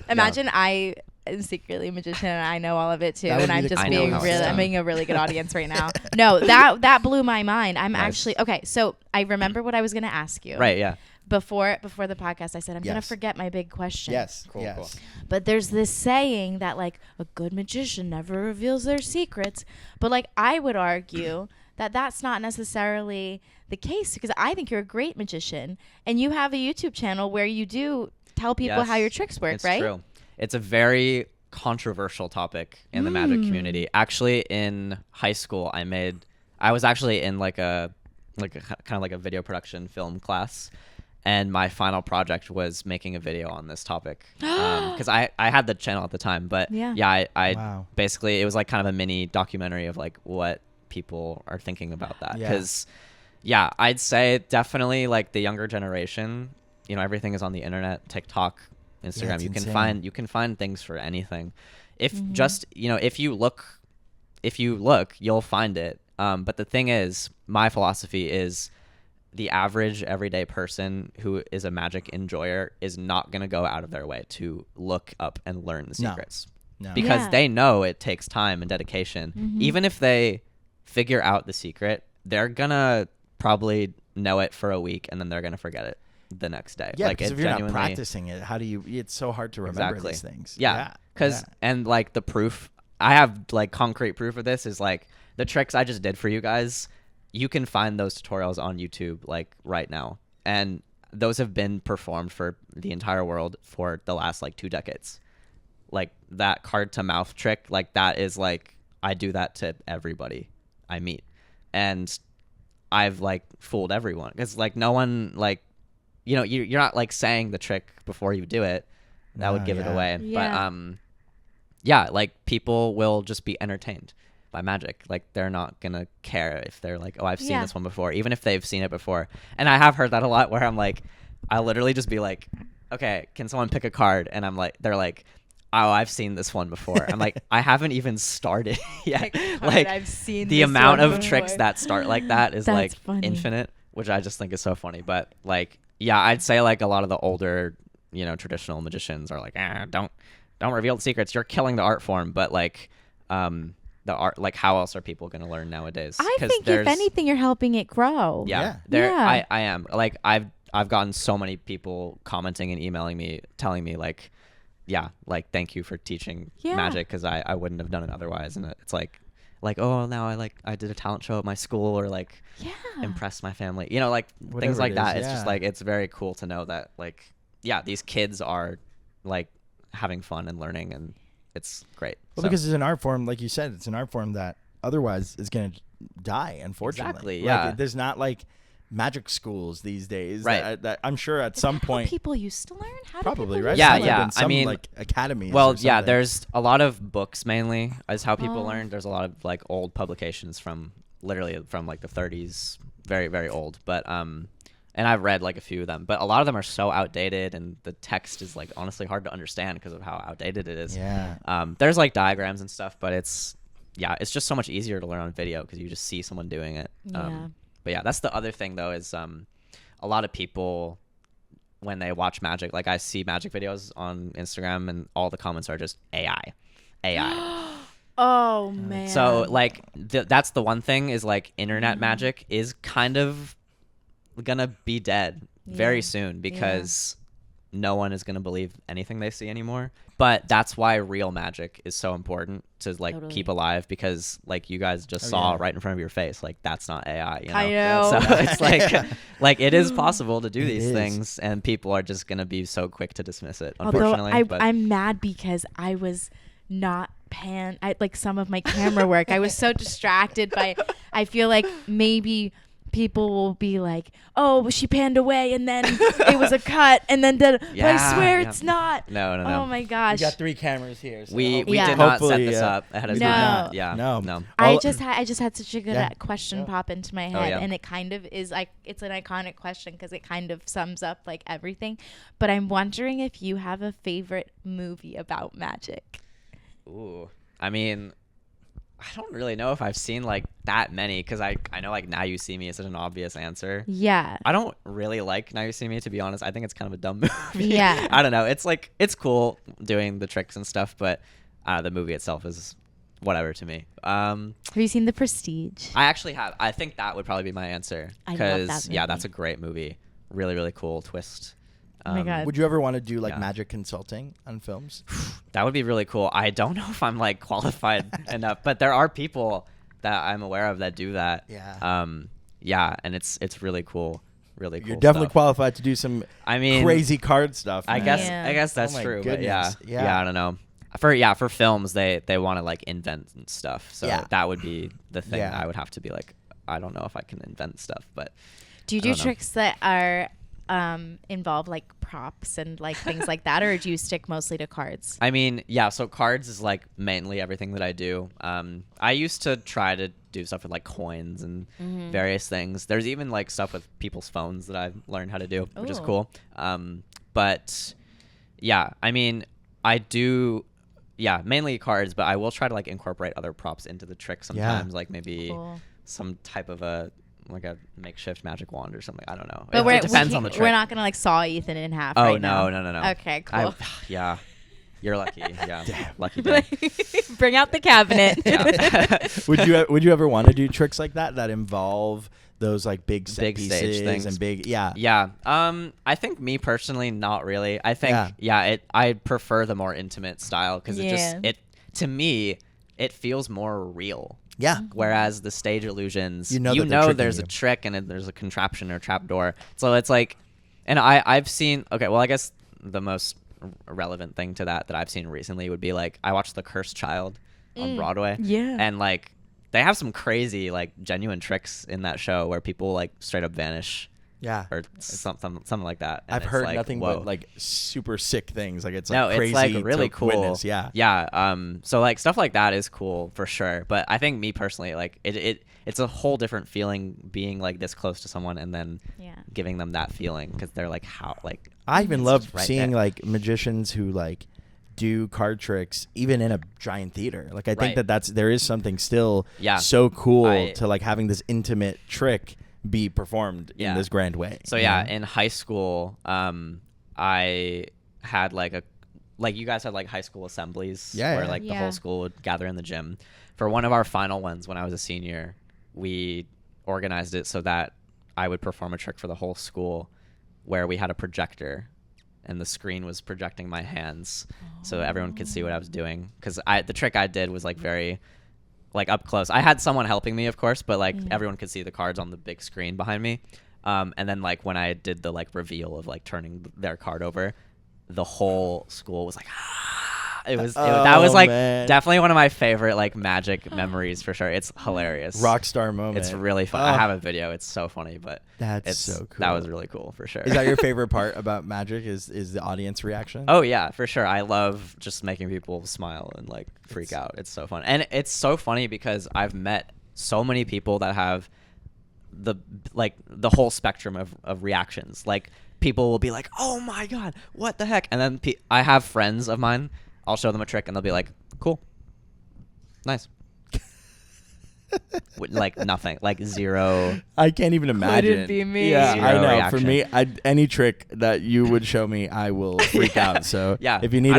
S1: imagine I am secretly a magician and I know all of it too,
S2: That would
S1: and
S2: be
S1: I'm
S2: the
S1: just
S3: I know
S1: being
S3: how it's
S1: really I'm
S3: done.
S1: being a really good audience right now. No, that blew my mind. I'm
S3: Nice.
S1: actually okay, so I remember what I was gonna ask you.
S3: Right, yeah.
S1: Before the podcast I said I'm gonna
S2: Yes.
S1: forget my big question.
S2: yes.
S3: Cool,
S2: yes.
S3: cool.
S1: But there's this saying that like a good magician never reveals their secrets. But like I would argue that that's not necessarily the case because I think you're a great magician and you have a YouTube channel where you do tell people
S3: Yes,
S1: how your tricks work,
S3: it's
S1: right?
S3: True. It's a very controversial topic in the magic community. Actually, in high school, I was actually in like a kind of like a video production film class, and my final project was making a video on this topic because I had the channel at the time, but
S1: Yeah.
S3: I
S2: Wow.
S3: basically it was like kind of a mini documentary of like what people are thinking about that
S2: Yeah.
S3: because yeah, I'd say definitely like the younger generation, you know, everything is on the internet, TikTok, Instagram.
S2: it's
S3: You can
S2: insane.
S3: find find things for anything. If just, you know, if you look, you'll find it. But the thing is, my philosophy is the average everyday person who is a magic enjoyer is not going to go out of their way to look up and learn the
S2: No.
S3: secrets
S2: No.
S3: because
S1: Yeah.
S3: they know it takes time and dedication. Even if they figure out the secret, they're gonna probably know it for a week and then they're gonna forget it the next day.
S2: Yeah,
S3: like
S2: because
S3: it
S2: if you're not
S3: genuinely-
S2: practicing it, how do you? It's so hard to remember
S3: Exactly.
S2: these things.
S3: Yeah, because and like the proof, I have like concrete proof of this is like the tricks I just did for you guys. You can find those tutorials on YouTube like right now, and those have been performed for the entire world for the last like 2 decades. Like that card to mouth trick, like that is like I do that to everybody I meet, and I've like fooled everyone because like no one like, you know, you're not like saying the trick before you do it. That would
S2: No,
S3: give it
S2: yeah.
S3: away.
S1: Yeah.
S3: But yeah, like people will just be entertained by magic. Like they're not gonna care if they're like, oh, I've seen
S1: Yeah.
S3: this one before, even if they've seen it before. And I have heard that a lot where I'm like, I'll literally just be like, okay, can someone pick a card? And I'm like, they're like, oh, I've seen this one before. I'm like, I haven't even started yet. Like
S1: I've seen
S3: the
S1: this
S3: amount
S1: one
S3: of tricks
S1: before.
S3: that start like that is
S1: That's
S3: like
S1: funny.
S3: infinite, which I just think is so funny. But like, yeah, I'd say like a lot of the older, you know, traditional magicians are like, don't reveal the secrets. You're killing the art form. But like, the art, like how else are people going to learn nowadays?
S1: I
S3: 'Cause
S1: think if
S3: there's-
S1: anything you're helping it grow.
S3: yeah,
S1: Yeah.
S3: I am like I've gotten so many people commenting and emailing me telling me like yeah, like thank you for teaching
S1: Yeah.
S3: magic, because I wouldn't have done it otherwise. And it's like oh, now I did a talent show at my school, or like impress my family, you know, like
S2: Whatever
S3: things like
S2: it is,
S3: that. It's just
S2: yeah.
S3: like, it's very cool to know that like, yeah, these kids are like having fun and learning, and it's great.
S2: Well,
S3: So-
S2: because it's an art form, like you said, it's an art form that otherwise is going to die, unfortunately.
S3: Exactly,
S2: Like,
S3: yeah.
S2: there's not like magic schools these days.
S3: Right.
S2: That I'm sure at
S1: Is
S2: some
S1: that how
S2: point.
S1: people used to learn. How did
S2: Probably,
S1: people
S2: right?
S1: used
S3: Yeah,
S1: to
S2: There
S1: learn?
S2: might have
S3: yeah.
S2: been some,
S3: I mean,
S2: like academies.
S3: well,
S2: or
S3: yeah,
S2: something.
S3: there's a lot of books mainly is how people
S1: Oh.
S3: learn. There's a lot of like old publications from literally from like the 30s, very, very old. But and I've read like a few of them, but a lot of them are so outdated, and the text is like honestly hard to understand because of how outdated it is.
S2: Yeah.
S3: There's like diagrams and stuff, but it's just so much easier to learn on video because you just see someone doing it.
S1: Yeah.
S3: But yeah, that's the other thing though, is a lot of people, when they watch magic, like I see magic videos on Instagram and all the comments are just AI.
S1: Oh man.
S3: So like that's the one thing, is like internet magic is kind of gonna be dead very
S1: Yeah.
S3: soon, because no one is gonna believe anything they see anymore. But that's why real magic is so important to like
S1: Totally.
S3: keep alive, because like you guys just
S2: Oh,
S3: saw
S2: yeah.
S3: right in front of your face, like that's not AI, you know?
S1: I know.
S3: So it's like it is possible to do
S2: It
S3: these
S2: is.
S3: things, and people are just gonna be so quick to dismiss it,
S1: Although
S3: unfortunately. But
S1: I'm mad because I was not like some of my camera work. I was so distracted by. I feel like maybe people will be like, "Oh, she panned away, and then it was a cut, and then but I
S3: Yeah,
S1: swear
S3: yeah.
S1: it's not."
S3: no.
S1: Oh my gosh.
S2: We got 3 cameras here. So
S3: We
S1: Yeah.
S3: did not set
S2: hopefully,
S3: this up ahead of
S1: No.
S3: time.
S1: did
S3: Yeah.
S2: No.
S1: I
S2: All-
S1: just had such a good
S2: Yeah.
S1: question
S2: Yeah.
S1: pop into my
S3: Oh,
S1: head,
S3: yeah.
S1: and it kind of is like, it's an iconic question because it kind of sums up like everything. But I'm wondering if you have a favorite movie about magic.
S3: Ooh. I mean, I don't really know if I've seen like that many, because I know like Now You See Me is such an obvious answer.
S1: Yeah.
S3: I don't really like Now You See Me, to be honest. I think it's kind of a dumb movie.
S1: Yeah.
S3: I don't know. It's like, it's cool doing the tricks and stuff, but the movie itself is whatever to me.
S1: Have you seen The Prestige?
S3: I actually have. I think that would probably be my answer,
S1: I love that
S3: because yeah,
S1: movie.
S3: that's a great movie. Really, really cool twist.
S1: Oh my God.
S2: Would you ever want to do like
S3: Yeah.
S2: magic consulting on films?
S3: That would be really cool. I don't know if I'm like qualified enough, but there are people that I'm aware of that do that.
S2: Yeah.
S3: Yeah, and it's really cool. Really cool.
S2: You're definitely
S3: stuff.
S2: qualified to do some
S3: I mean,
S2: crazy card stuff.
S3: I
S2: man.
S3: guess
S1: Yeah.
S3: I guess that's
S2: Oh my
S3: true. But yeah,
S2: goodness. Yeah.
S3: I don't know. For films, they want to like invent and stuff. So
S2: Yeah.
S3: that would be the thing.
S2: Yeah.
S3: I would have to be like, I don't know if I can invent stuff, but
S1: Do you
S3: I
S1: do
S3: don't know.
S1: tricks that are involve like props and like things like that, or do you stick mostly to cards?
S3: I mean, yeah, so cards is like mainly everything that I do. I used to try to do stuff with like coins and various things. There's even like stuff with people's phones that I've learned how to do, which is
S1: Ooh.
S3: cool. But yeah, I mean, I do, yeah, mainly cards, but I will try to like incorporate other props into the trick sometimes, like maybe
S1: Cool.
S3: some type of a makeshift magic wand or something. I don't know.
S1: But
S3: It depends on the trick.
S1: We're not gonna like saw Ethan in half.
S3: Oh
S1: right
S3: no,
S1: now.
S3: no.
S1: Okay, cool.
S3: Yeah, you're lucky. Yeah, lucky day.
S1: Bring out the cabinet.
S3: Yeah.
S2: Would you ever want to do tricks like that involve those like big set
S3: Big
S2: pieces
S3: stage things.
S2: and big yeah.
S3: Yeah. I think me personally, not really. I think
S2: Yeah.
S3: I prefer the more intimate style, because
S1: Yeah.
S3: to me it feels more real.
S2: Yeah.
S3: Whereas the stage illusions,
S2: You know that they're tricking
S3: there's
S2: you.
S3: a trick and there's a contraption or trap door. So it's like, and I've seen, okay, well, I guess the most relevant thing to that I've seen recently would be like, I watched The Cursed Child on Broadway.
S1: Yeah.
S3: And like, they have some crazy, like genuine tricks in that show where people like straight up vanish
S2: Yeah.
S3: or something like that. And
S2: I've
S3: it's
S2: heard
S3: like,
S2: nothing
S3: whoa.
S2: but like super sick things. Like it's like
S3: No,
S2: crazy
S3: it's like really
S2: to
S3: cool.
S2: witness. Yeah.
S3: Yeah. So like stuff like that is cool for sure. But I think me personally, like it's a whole different feeling being like this close to someone and then
S1: Yeah.
S3: giving them that feeling, because they're like, how, like,
S2: I even
S3: it's
S2: love
S3: just right
S2: seeing
S3: there.
S2: like magicians who like do card tricks even in a giant theater. Like I think
S3: Right.
S2: there is something still
S3: Yeah.
S2: so cool
S3: I-
S2: to like having this intimate trick be performed in
S3: Yeah.
S2: this grand way.
S3: So
S2: you
S3: yeah,
S2: know?
S3: in high school, I had like you guys had like high school assemblies
S2: Yeah,
S3: where
S2: yeah.
S3: like the
S1: Yeah.
S3: whole school would gather in the gym. For one of our final ones when I was a senior, we organized it so that I would perform a trick for the whole school where we had a projector and the screen was projecting my hands, so everyone could see what I was doing. Because the trick I did was like very like up close. I had someone helping me, of course, but like everyone could see the cards on the big screen behind me. And then like when I did the like reveal of like turning their card over, the whole school was like, that was like definitely one of my favorite like magic memories for sure. It's hilarious.
S2: Rockstar moment.
S3: It's really fun. I have a video. It's so funny, but
S2: that's so cool.
S3: That was really cool for sure.
S2: Is that your favorite part about magic? Is the audience reaction?
S3: Oh yeah, for sure. I love just making people smile and like freak out. It's so fun. And it's so funny because I've met so many people that have the whole spectrum of reactions. Like people will be like, "Oh my god, what the heck?" And then I have friends of mine, I'll show them a trick and they'll be like, "Cool. Nice." Like nothing, like zero.
S2: I can't even imagine.
S1: Couldn't be me.
S2: Yeah,
S3: Zero
S2: I know.
S3: reaction.
S2: For me, any trick that you would show me, I will freak out. So
S3: yeah,
S2: if you need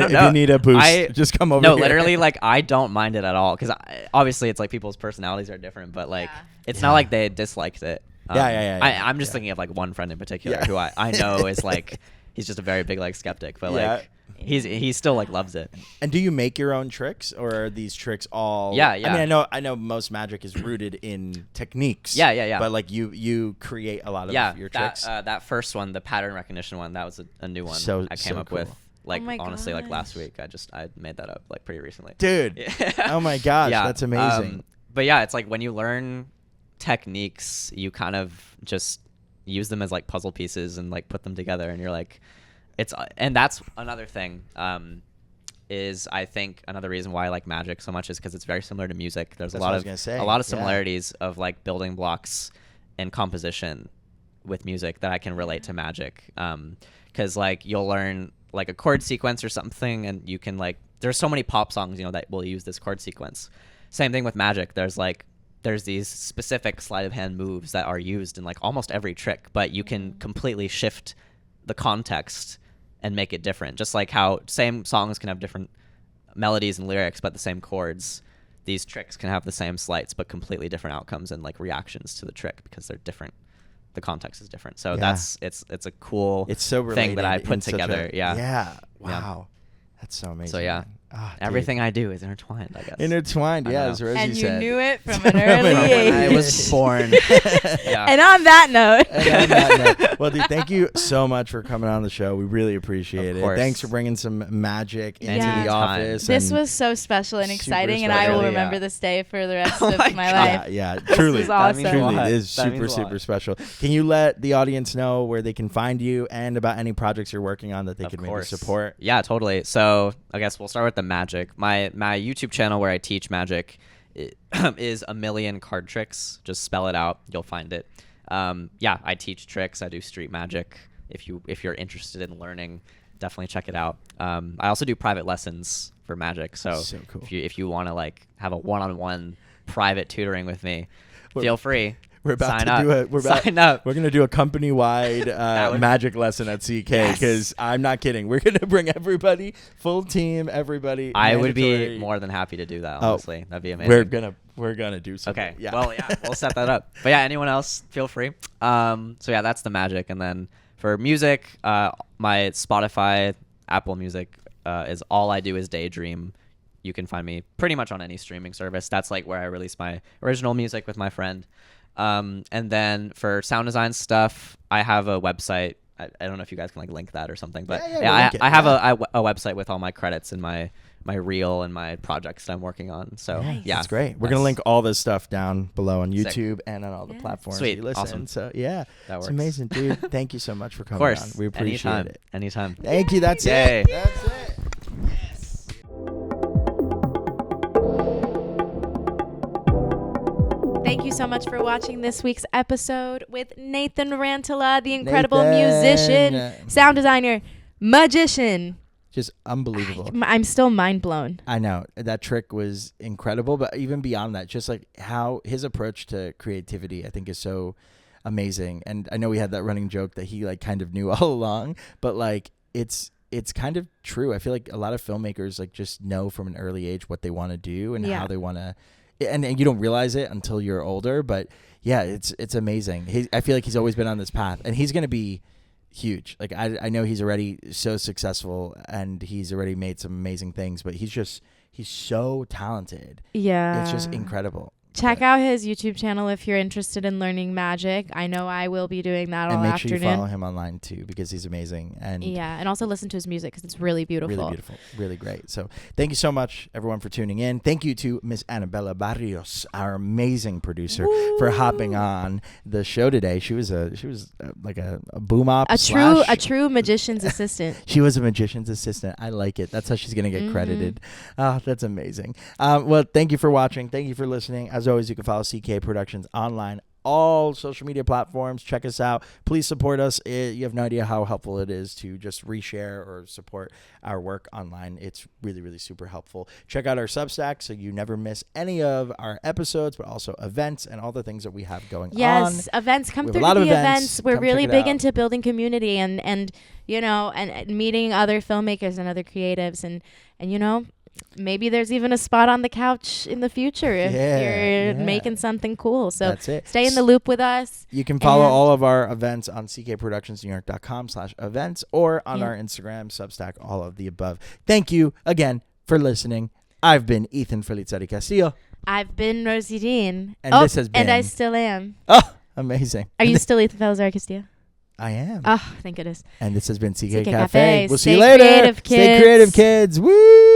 S2: a boost, just come over.
S3: No,
S2: here.
S3: literally, like I don't mind it at all because obviously it's like people's personalities are different, but like it's not like they disliked it.
S2: Yeah.
S3: I'm just thinking of like one friend in particular who I know is like he's just a very big like skeptic, but like he still like loves it.
S2: And do you make your own tricks, or are these tricks all?
S3: Yeah.
S2: I mean, I know most magic is rooted in techniques.
S3: Yeah.
S2: But like you create a lot of your tricks.
S3: That first one, the pattern recognition one, that was a new one I came up with. Like honestly, like last week, I made that up like pretty recently.
S2: Dude, oh my gosh, that's amazing.
S3: But yeah, it's like when you learn techniques, you kind of just use them as like puzzle pieces and like put them together, and you're like, and that's another thing. Is I think another reason why I like magic so much is because it's very similar to music. There's a lot of similarities of like building blocks and composition with music that I can relate to magic. Because like you'll learn like a chord sequence or something, and you can like there's so many pop songs that will use this chord sequence. Same thing with magic. There's these specific sleight of hand moves that are used in like almost every trick, but you can completely shift the context and make it different. Just like how same songs can have different melodies and lyrics, but the same chords. These tricks can have the same sleights, but completely different outcomes and like reactions to the trick because they're different. The context is different. So it's a cool thing that I put together.
S2: Yeah. Wow. That's so amazing.
S3: So yeah. Everything I do is intertwined, I guess.
S2: Intertwined, as Rosie
S1: and
S2: said.
S1: And you knew it from an early age.
S3: When I was born.
S1: And on that note.
S2: Well, dude, thank you so much for coming on the show. We really appreciate it. Thanks for bringing some magic into the office.
S1: This was so special and exciting, and I will remember this day for the rest of my life.
S2: Yeah, truly.
S1: This was awesome.
S2: Truly, it is super special. Can you let the audience know where they can find you and about any projects you're working on that they could maybe support?
S3: Yeah, totally. So I guess we'll start with the magic. My YouTube channel where I teach magic is A Million Card Tricks. Just spell it out, you'll find it. I teach tricks. I do street magic. If you're interested in learning, definitely check it out. I also do private lessons for magic. So cool. if you want to like have a one-on-one private tutoring with me, feel free.
S2: We're about
S3: sign
S2: to
S3: up.
S2: do it.
S3: Sign up.
S2: We're going to do a company-wide magic lesson at CK because I'm not kidding. We're going to bring everybody, full team, everybody.
S3: I would be more than happy to do that, honestly. That'd be amazing.
S2: We're gonna do something.
S3: Okay. Yeah. Well, we'll set that up. But yeah, anyone else, feel free. So yeah, that's the magic. And then for music, my Spotify, Apple Music is All I Do Is Daydream. You can find me pretty much on any streaming service. That's like where I release my original music with my friend. And then for sound design stuff, I have a website. I don't know if you guys can like link that or something, but I have a website with all my credits and my reel and my projects that I'm working on. So
S2: that's great. We're gonna link all this stuff down below on YouTube and on all the platforms.
S3: Sweet,
S2: you listen.
S3: awesome.
S2: So that works. It's amazing, dude. Thank you so much for coming on. We appreciate it.
S3: Anytime.
S2: Thank you. That's
S3: it.
S2: That's it.
S1: Thank you so much for watching this week's episode with Nathan Rantala, the incredible musician, sound designer, magician.
S2: Just unbelievable.
S1: I'm still mind blown.
S2: I know. That trick was incredible, but even beyond that, just like how his approach to creativity, I think is so amazing. And I know we had that running joke that he like kind of knew all along, but like it's kind of true. I feel like a lot of filmmakers like just know from an early age what they want to do and how they want to. And you don't realize it until you're older, but yeah, it's amazing. I feel like he's always been on this path, and he's gonna be huge. Like I know he's already so successful and he's already made some amazing things, but he's so talented.
S1: Yeah.
S2: It's just incredible.
S1: Check out his YouTube channel if you're interested in learning magic. I know I will be doing that all afternoon.
S2: And make sure you follow him online too, because he's amazing. And
S1: and also listen to his music because it's really beautiful.
S2: Really beautiful. Really great. So thank you so much, everyone, for tuning in. Thank you to Miss Annabella Barrios, our amazing producer, for hopping on the show today. She was like a boom op.
S1: A true magician's assistant.
S2: She was a magician's assistant. I like it. That's how she's gonna get credited. Oh, that's amazing. Well, thank you for watching. Thank you for listening. As always, you can follow CK Productions online, all social media platforms. Check us out. Please support us. You have no idea how helpful it is to just reshare or support our work online. It's really, really super helpful. Check out our Substack so you never miss any of our episodes, but also events and all the things that we have going on.
S1: Yes, events. Come through to the events. We're really big into building community and meeting other filmmakers and other creatives and maybe there's even a spot on the couch in the future if you're making something cool. So
S2: that's it.
S1: Stay in the loop with us.
S2: You can follow all of our events on ckproductionsnewyork.com/events or on our Instagram, Substack, all of the above. Thank you again for listening. I've been Ethan Felizzari-Castillo.
S1: I've been Rosie Dean.
S2: And this has been...
S1: And I still am.
S2: Oh, amazing.
S1: Are you still Ethan Felizzari-Castillo?
S2: I am.
S1: Oh, thank goodness.
S2: And this has been CK
S1: Cafe.
S2: Cafe. We'll see you
S1: Stay
S2: later.
S1: creative, kids.
S2: Stay creative, kids. Woo!